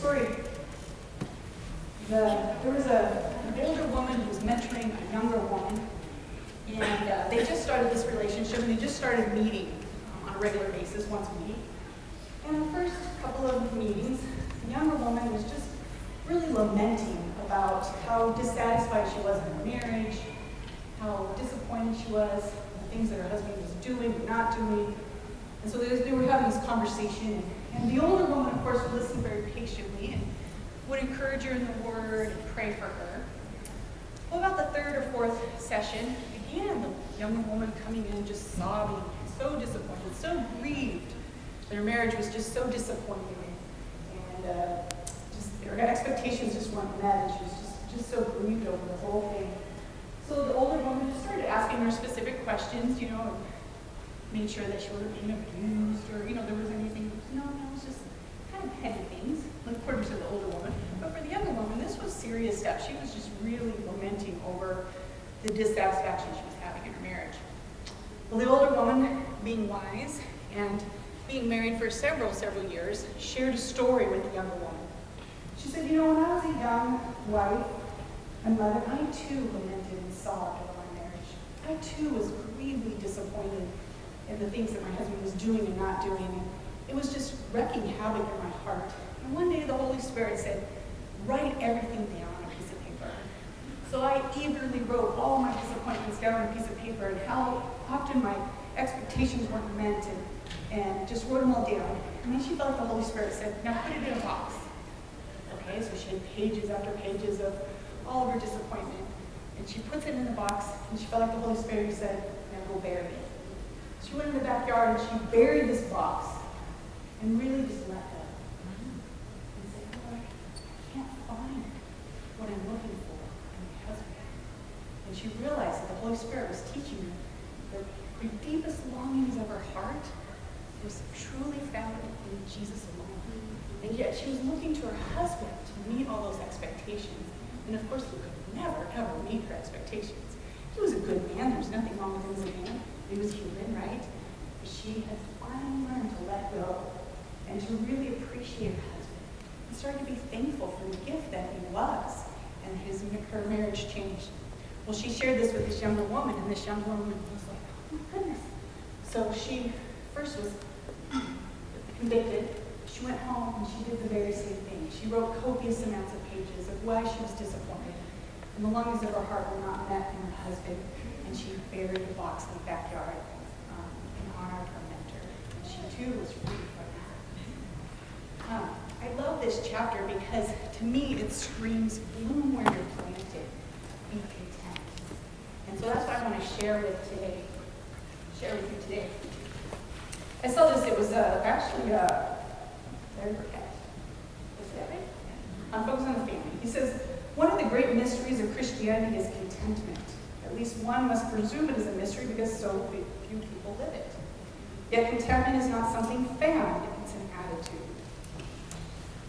story. There was an older woman who was mentoring a younger woman, and they just started this relationship, and they just started meeting on a regular basis, once a week. And the first couple of meetings, the younger woman was just really lamenting about how dissatisfied she was in her marriage, how disappointed she was in the things that her husband was doing or not doing. And so they were having this conversation, and the older woman, of course, would listen very patiently and would encourage her in the Word and pray for her. Well, about the third or fourth session, again, the younger woman coming in just sobbing, so disappointed, so grieved that her marriage was just so disappointing, and just her expectations just weren't met, and she was just so grieved over the whole thing. So the older woman just started asking her specific questions, and made sure that she wasn't being abused, or there was anything. No, it was just kind of petty things, according to the older woman. But for the younger woman, this was serious stuff. She was just really lamenting over the dissatisfaction she was having in her marriage. Well, the older woman, being wise and being married for several years, shared a story with the younger woman. She said, when I was a young wife and mother, I too lamented and sobbed over my marriage. I too was grievely disappointed in the things that my husband was doing and not doing. And it was just wreaking havoc in my heart. And one day the Holy Spirit said, write everything down on a piece of paper. So I eagerly wrote all my disappointments down on a piece of paper and how often my expectations weren't met, and just wrote them all down. And then she felt like the Holy Spirit said, now put it in a box. Okay, so she had pages after pages of all of her disappointment. And she puts it in the box, and she felt like the Holy Spirit said, now go bury it. She went in the backyard and she buried this box and really just let go. And said, Lord, I can't find what I'm looking for in my husband. And she realized that the Holy Spirit was teaching her the deepest longings of her heart was truly found in Jesus alone. And yet she was looking to her husband to meet all those expectations. And of course, he could never, ever meet her expectations. He was a good man. There was nothing wrong with him as a man. He was human, right? But she had finally learned to let go and to really appreciate her husband. And started to be thankful for the gift that he was. And her marriage changed. Well, she shared this with this younger woman, and this younger woman was like, oh my goodness. So she first was convicted. She went home and she did the very same thing. She wrote copious amounts of pages of why she was disappointed. And the longings of her heart were not met in her husband. And she buried the box in the backyard in honor of her mentor. And she too was free from that. I love this chapter because to me it screams, bloom where you're planted, be content. And so that's what I want to share with you today. I saw this, it was actually on Focus on the Family. He says, one of the great mysteries of Christianity is contentment. At least one must presume it is a mystery because so few people live it. Yet contentment is not something found, it's an attitude.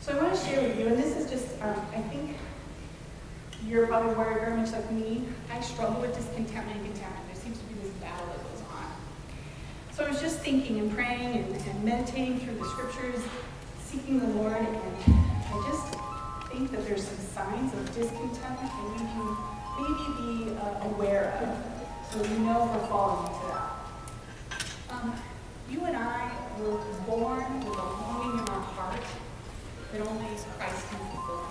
So I want to share with you, and this is just, I think you're probably very much like me. I struggle with discontentment and contentment. There seems to be this battle that goes on. So I was just thinking and praying and meditating through the scriptures, seeking the Lord, and I just think that there's some signs of discontentment that we can maybe be aware of, so we know if we're falling into that. You and I were born with a longing in our heart that only Christ can fulfill.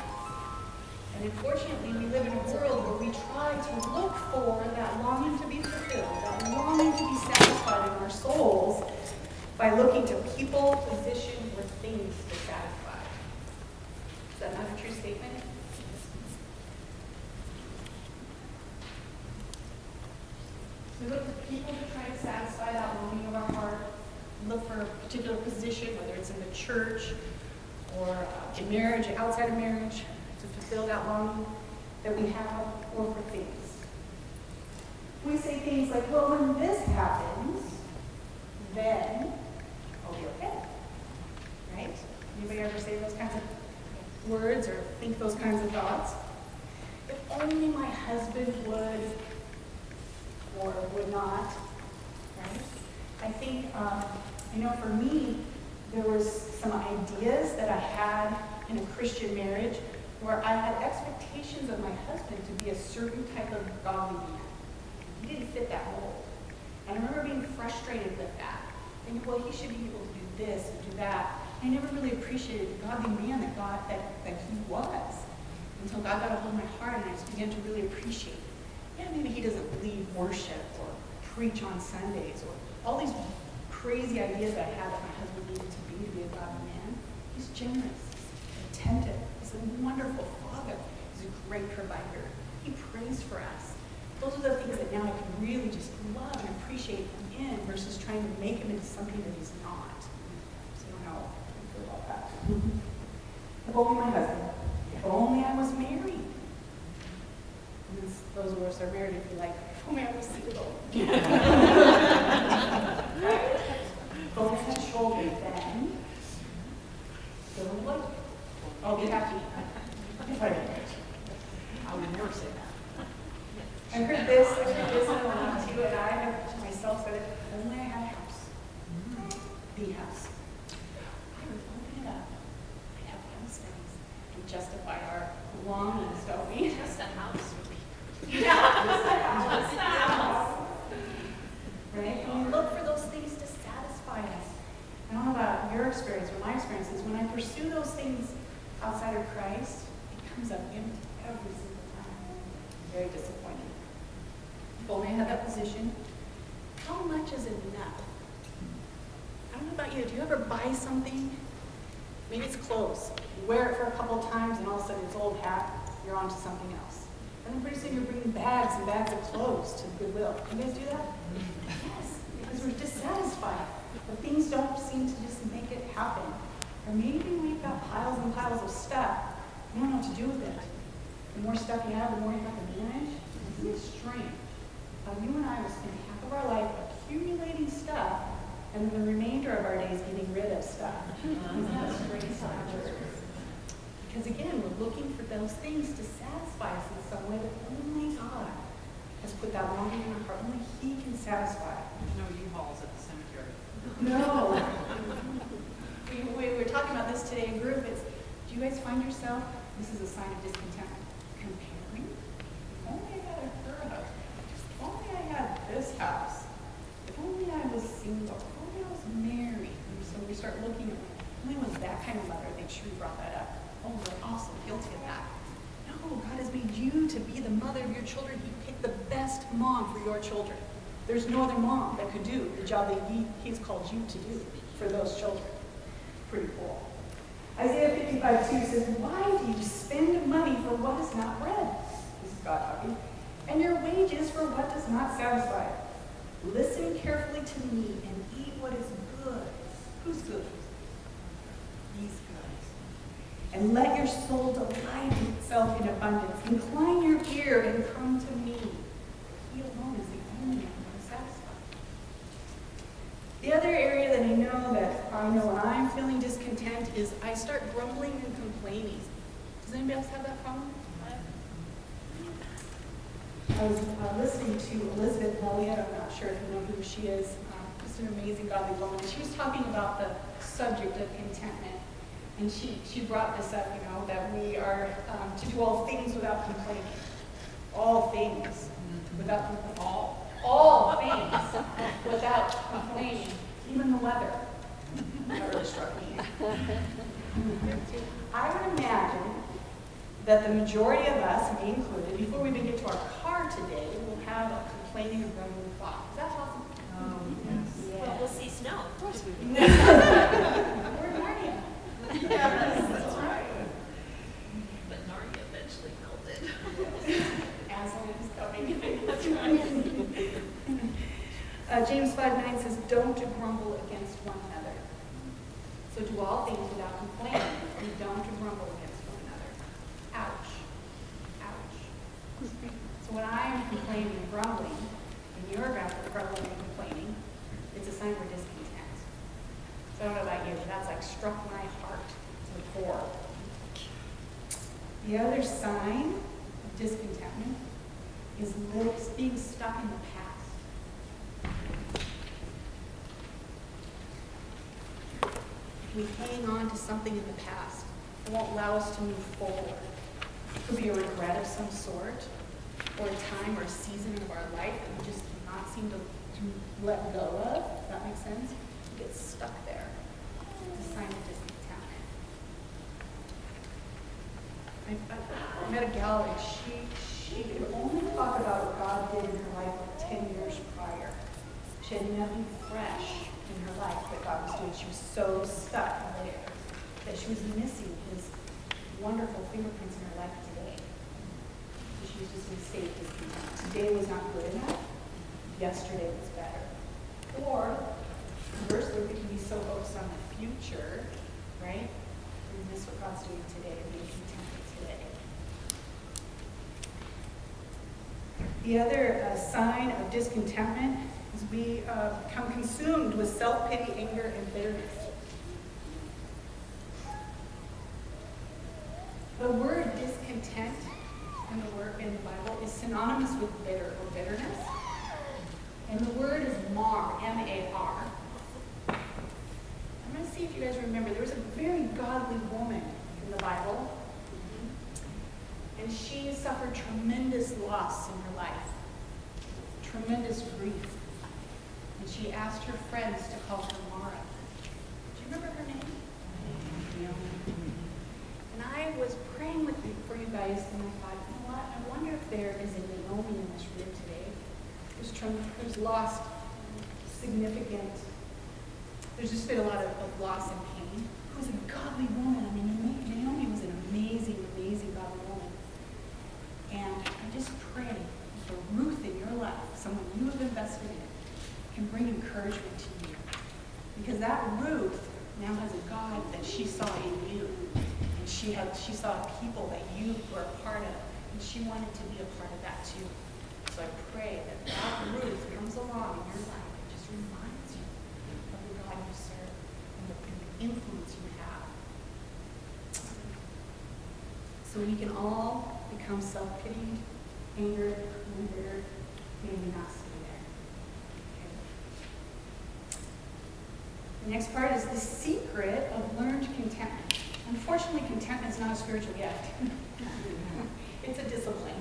And unfortunately, we live in a world where we try to look for that longing to be fulfilled, that longing to be satisfied in our souls by looking to people, position, or things to satisfy. Is that not a true statement? We look for people to try to satisfy that longing of our heart. Look for a particular position, whether it's in the church or in marriage, outside of marriage, to fulfill that longing that we have, or for things. We say things like, well, when this happens, then I'll be okay. Right? Anybody ever say those kinds of words or think those kinds of thoughts? If only my husband would or would not, right? I think, for me, There was some ideas that I had in a Christian marriage where I had expectations of my husband to be a certain type of godly man. He didn't fit that mold. And I remember being frustrated with that. Thinking, well, he should be able to do this and do that. I never really appreciated the godly man that he was until God got a hold of my heart and I just began to really appreciate. Yeah, maybe he doesn't lead worship or preach on Sundays or all these crazy ideas that I had that my husband needed to be a godly man. He's generous, he's attentive, he's a wonderful father, he's a great provider. He prays for us. Those are the things that now I can really just love and appreciate him in versus trying to make him into something that he's not. So I don't know how I feel about that. If only my husband. If only I was married. And those of us are married if you like, if only I was single. Right? If only I had children then. So what? I'll be happy. If I did. I would never say that. I heard this a lot too, and I have to myself said it, if only I had a house. The house. I would open it up. I'd have house things and justify our longings, don't we? Just a house. Yeah, just a house. Right? And we look for those things to satisfy us. I don't know about your experience or my experience is when I pursue those things outside of Christ, it comes up empty every single time. Very disappointing. If only I had that position. How much is enough? I don't know about you. Do you ever buy something? Maybe it's clothes. You wear it for a couple times and all of a sudden it's old hat. You're on to something else. And then pretty soon you're bringing bags and bags of clothes to Goodwill. You guys do that? Yes, because we're dissatisfied. But things don't seem to just make it happen. Or maybe we've got piles and piles of stuff. You don't know what to do with it. The more stuff you have, the more you have to manage. Isn't it strange? You and I will spend half of our life accumulating stuff, and then the remainder of our days getting rid of stuff. Isn't that strange? Because again, we're looking for those things to satisfy us in some way that only God has put that longing in our heart. Only He can satisfy. There's no U-Hauls at the cemetery. No. we were talking about this today in group. Do you guys find yourself, this is a sign of discontent, comparing? If only I had her house. If only I had this house. If only I was single. If only I was married. And so we start looking at, only was that kind of mother. They truly brought that up. Oh, we're also guilty of that. No, God has made you to be the mother of your children. He picked the best mom for your children. There's no other mom that could do the job that He's called you to do for those children. Pretty cool. Isaiah 55:2 says, why do you spend money for what is not bread? This is God talking. And your wages for what does not satisfy. Listen carefully to me and eat what is good. Who's good? He's good. And let your soul delight itself in abundance. Incline your ear and come to me. He alone is the only one who is satisfied. The other area that I know when I'm feeling discontent is I start grumbling and complaining. Does anybody else have that problem? I was listening to Elizabeth Elliott. I'm not sure if you know who she is. Just an amazing godly woman. She was talking about the subject of contentment. And she brought this up, that we are to do all things without complaining. All things without complaining. All things without complaining. Even the weather. That really struck me. I would imagine that the majority of us, me included, before we even get to our car today, will have a complaining or grumbling thought. Is that possible? Oh, yes. Yeah. Well, we'll see snow. Of course we will. Where in Narnia? Yes, that's right. But Narnia eventually melted. Aslan is coming. That's right. James 5:9 says, don't grumble against one another. So do all things without complaining, and don't grumble against one another. Ouch. Ouch. So when I'm complaining and grumbling, and you're grumbling and complaining, it's a sign we're discontent. So I don't know about you, but that's like struck my heart to the core. The other sign of discontentment is being stuck in the past. we hang on to something in the past that won't allow us to move forward. It could be a regret of some sort, or a time or a season of our life that we just cannot seem to let go of. Does that make sense? We get stuck there. It's a sign of discontentment. I met a gal, and she could only talk about what God did in her life like 10 years prior. She had nothing fresh in her life that God was doing. She was so stuck there that she was missing his wonderful fingerprints in her life today. She was just in a state of discontent. Today was not good enough. Yesterday was better. Or, conversely, we can be so focused on the future, right? We miss what God's doing today and being content with today. The other sign of discontentment is we become consumed with self-pity, anger, and bitterness. The word discontent in the Bible is synonymous with bitter or bitterness. And the word is mar, M-A-R. I'm going to see if you guys remember. There was a very godly woman in the Bible. And she suffered tremendous loss in her life. Tremendous grief. And she asked her friends to call her Mara. Do you remember her name? No. And I was praying for you guys, and I thought, you know what? I wonder if there is a Naomi in this room today who's lost significant. There's just been a lot of loss and pain. Who was a godly woman. I mean, Naomi was an amazing, amazing godly woman. And I just pray for Ruth in your life, someone you have invested in, can bring encouragement to you. Because that Ruth now has a God that she saw in you. And she saw people that you were a part of. And she wanted to be a part of that too. So I pray that Ruth comes along in your life and just reminds you of the God you serve and the influence you have. So we can all become self-pitying, angered, and bitter, maybe not stay there. Okay. The next part is the secret of learned contentment. Unfortunately, contentment is not a spiritual gift. It's a discipline,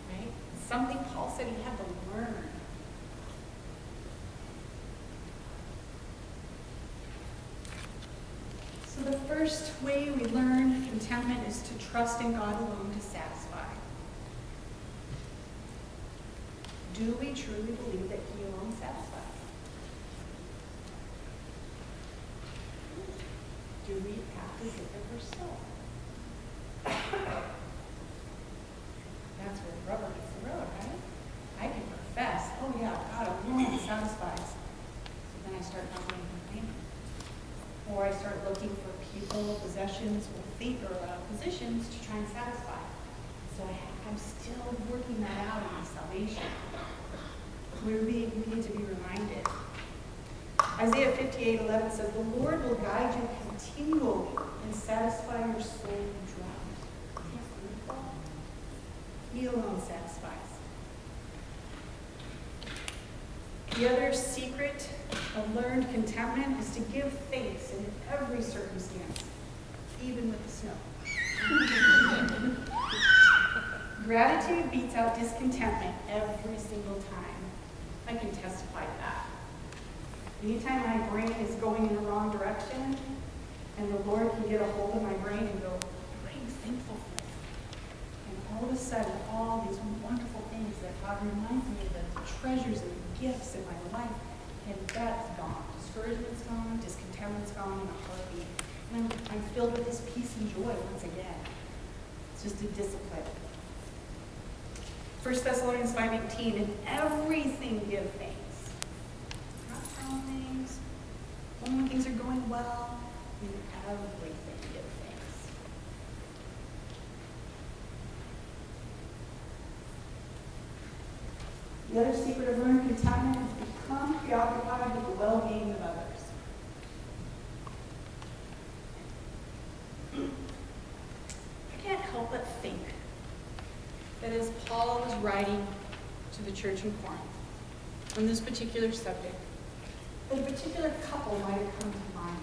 right? It's something Paul said he had to learn. So the first way we learn contentment is to trust in God alone to satisfy. Do we truly believe that He alone satisfies? Do we practice it for ourselves? That's where the rubber meets the road, right? I can profess, oh yeah, God alone satisfies. So then I start not complaining. Or I start looking for people, possessions, or positions to try and satisfy. So I'm still working that out in my salvation. We need to be reminded. Isaiah 58:11 says, "The Lord will guide you continually and satisfy your soul in drought." Isn't that beautiful? He alone satisfies. The other secret of learned contentment is to give thanks in every circumstance, even with the snow. Gratitude beats out discontentment every single time. I can testify to that. Anytime my brain is going in the wrong direction, and the Lord can get a hold of my brain and go, what are you thankful for? And all of a sudden, all these wonderful things that God reminds me of, the treasures and the gifts in my life, and that's gone. Discouragement's gone, discontentment's gone in a heartbeat. And I'm filled with this peace and joy once again. It's just a discipline. 1 Thessalonians 5:18, "In everything give thanks." Not small things, only when things are going well. In everything give thanks. The other secret of learned contentment is to become preoccupied with the well-being of others. I can't help but think that as Paul was writing to the church in Corinth on this particular subject, that a particular couple might have come to mind.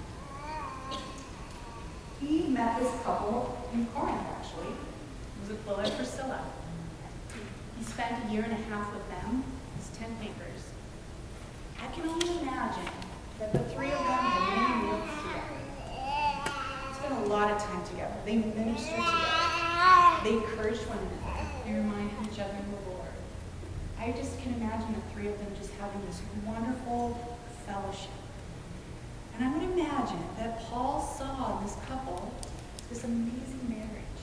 he met this couple in Corinth, actually. It was Aquila and Priscilla. He spent a year and a half with them as tent makers. I can only imagine that the three of them had many meals together. Spent a lot of time together. They ministered together. They encouraged one another. They reminded each other of the Lord. I just can imagine the three of them just having this wonderful fellowship. And I would imagine that Paul saw in this couple this amazing marriage.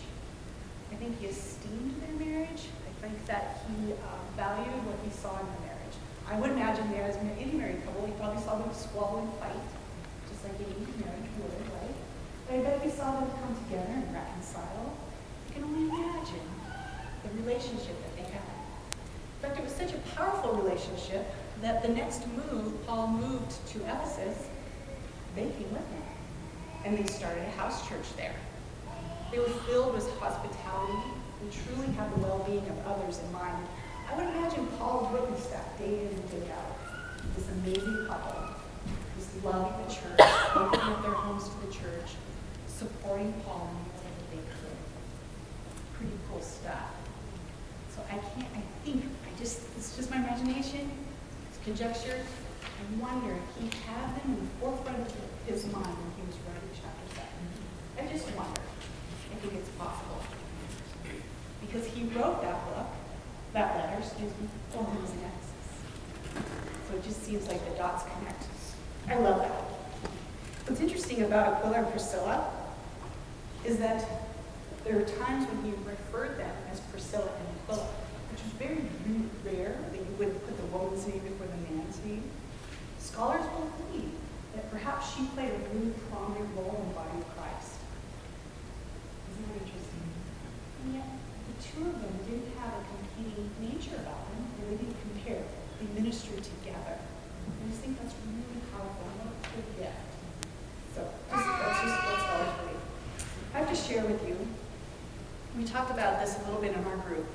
I think he esteemed their marriage. I think that he valued what he saw in their marriage. I would imagine there, as any married couple, he probably saw them squabble and fight, just like any marriage would, right? But I bet he saw them come together and reconcile. I can only imagine the relationship that they had. In fact, it was such a powerful relationship that the next move, Paul moved to Ephesus. They came with him, and they started a house church there. They were filled with hospitality and truly had the well-being of others in mind. I would imagine Paul witnessed that day in and day out. This amazing couple, just loving the church, opening up their homes to the church, supporting Paul in the way that they could. Pretty cool stuff. So it's just my imagination, it's conjecture. I wonder if he had them in the forefront of his mind when he was writing chapter 7. I just wonder. I think it's possible. Because he wrote that letter, while he was in Ephesus. So it just seems like the dots connect. I love that. What's interesting about Aquila and Priscilla is that there are times when he referred them as Priscilla and Aquila, which was very rare that you wouldn't put the woman's name before the man's name. Scholars believe that perhaps she played a really prominent role in the body of Christ. Isn't that interesting? And yet, the two of them didn't have a competing nature about them. They didn't compare. They ministered together. I just think that's really powerful. What a good gift. So, that's just what scholars believe. I have to share with you, we talked about this a little bit in our group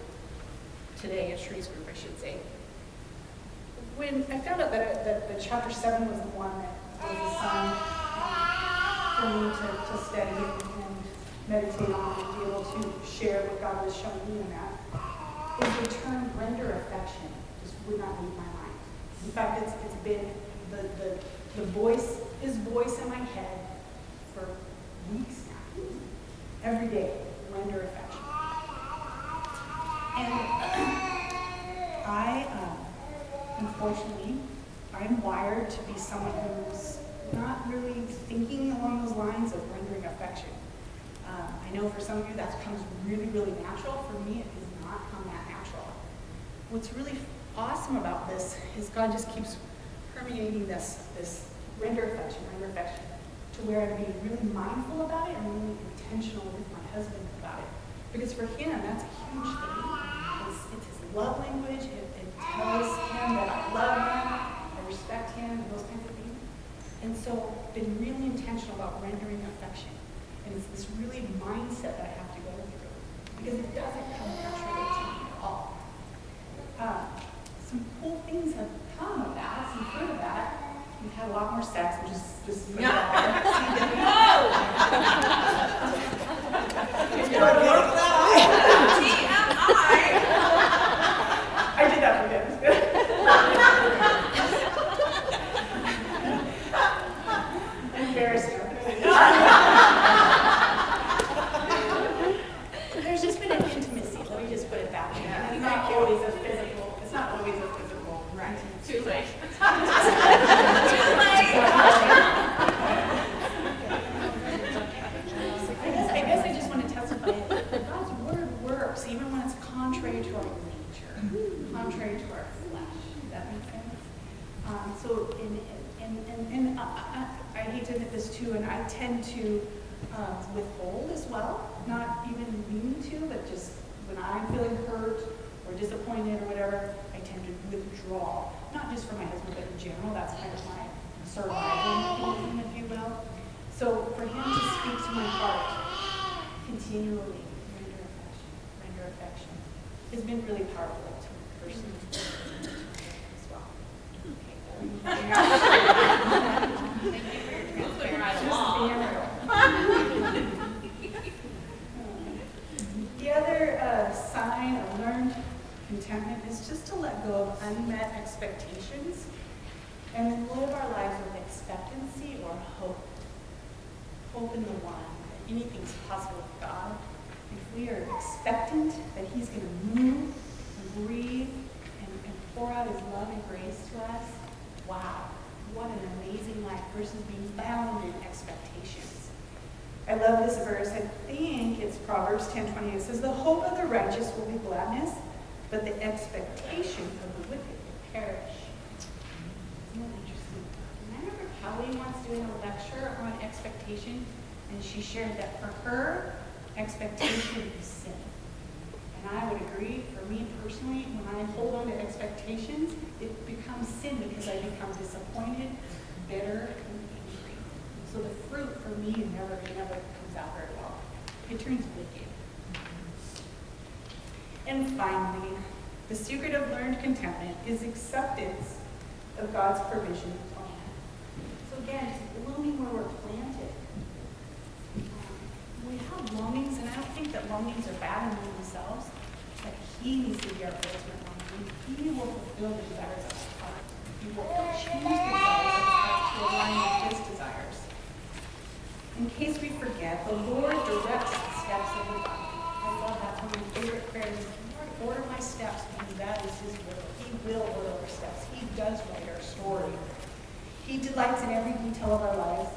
today, at Shree's group, I should say. When I found out that the chapter 7 was the one that was assigned for me to study and meditate on and be able to share what God was showing me in that, is the term render affection just would not leave my mind. In fact, it's been the voice, his voice in my head for weeks now. Every day, render affection. And unfortunately, I'm wired to be someone who's not really thinking along those lines of rendering affection. I know for some of you that comes really, really natural. For me, it does not come that natural. What's really awesome about this is God just keeps permeating this render affection, to where I'm being really mindful about it and really intentional with my husband about it. Because for him, that's a huge thing. It's his love language. It tells him that I love him, I respect him, and those kinds of things. And so I've been really intentional about rendering affection. And it's this really mindset that I have to go through. Because it doesn't come naturally to me at all. Some cool things have come of that, some fruit of that. We've had a lot more sex, which is just put it out there. I did that for him. It's good. Embarrassing. There's just been an intimacy. Let me just put it that way. It's not always a physical. It's not always a physical. Right. Too late. I guess I just want to testify that God's word works even when it's contrary to our nature, contrary to our flesh. Does that make sense? I hate to admit this too, and I tend to withhold as well, not even meaning to, but just when I'm feeling hurt or disappointed or whatever, I tend to withdraw. Not just for my husband, but in general. That's kind of my survival mechanism, if you will. So for him to speak to my heart continually, render affection, has been really powerful to me personally as well. Thank you for your transparency right along. let go of unmet expectations and then live our lives with expectancy or hope. Hope in the one, that anything's possible with God. If we are expectant that he's going to move and breathe and pour out his love and grace to us, wow, what an amazing life versus being bound in expectations. I love this verse. I think it's Proverbs 10:20. It says, the hope of the righteous will be gladness, but the expectation of the wicked will perish. Isn't that interesting? And I remember Kelly once doing a lecture on expectation, and she shared that for her, expectation is sin. And I would agree, for me personally, when I hold on to expectations, it becomes sin because I become disappointed, bitter, and angry. So the fruit for me never comes out very well. It turns wicked. And finally, the secret of learned contentment is acceptance of God's provision and plan. So again, it's blooming where we're planted. We have longings, and I don't think that longings are bad in themselves, but he needs to be our ultimate longing. He will fulfill the desires of our heart. He will choose the desires of our heart to align with his desires. In case we forget, the Lord directs the steps of the body. I love that. One of my favorite prayers is, Lord, order my steps, because that is his will. He will order our steps. He does write our story. He delights in every detail of our lives.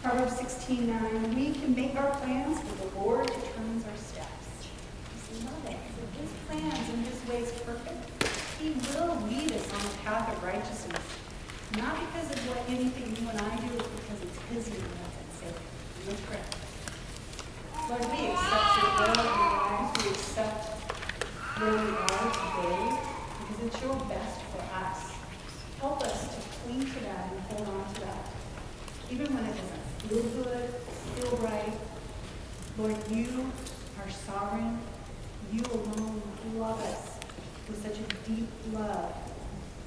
Proverbs 16:9, we can make our plans, but the Lord determines our steps. Just love it. So his plans and his ways perfect. He will lead us on the path of righteousness. Not because of what anything you and I do, it's because it's his name that's at stake. Let's pray. Lord, we accept your will in our lives. We accept where we are today because it's your best for us. Help us to cling to that and hold on to that. Even when it doesn't feel good, feel right. Lord, you are sovereign. You alone love us with such a deep love,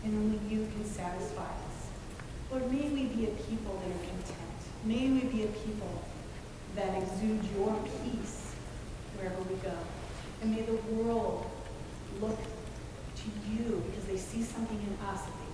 and only you can satisfy us. Lord, may we be a people that are content. May we be a people that exude your peace wherever we go. And may the world look to you because they see something in us that they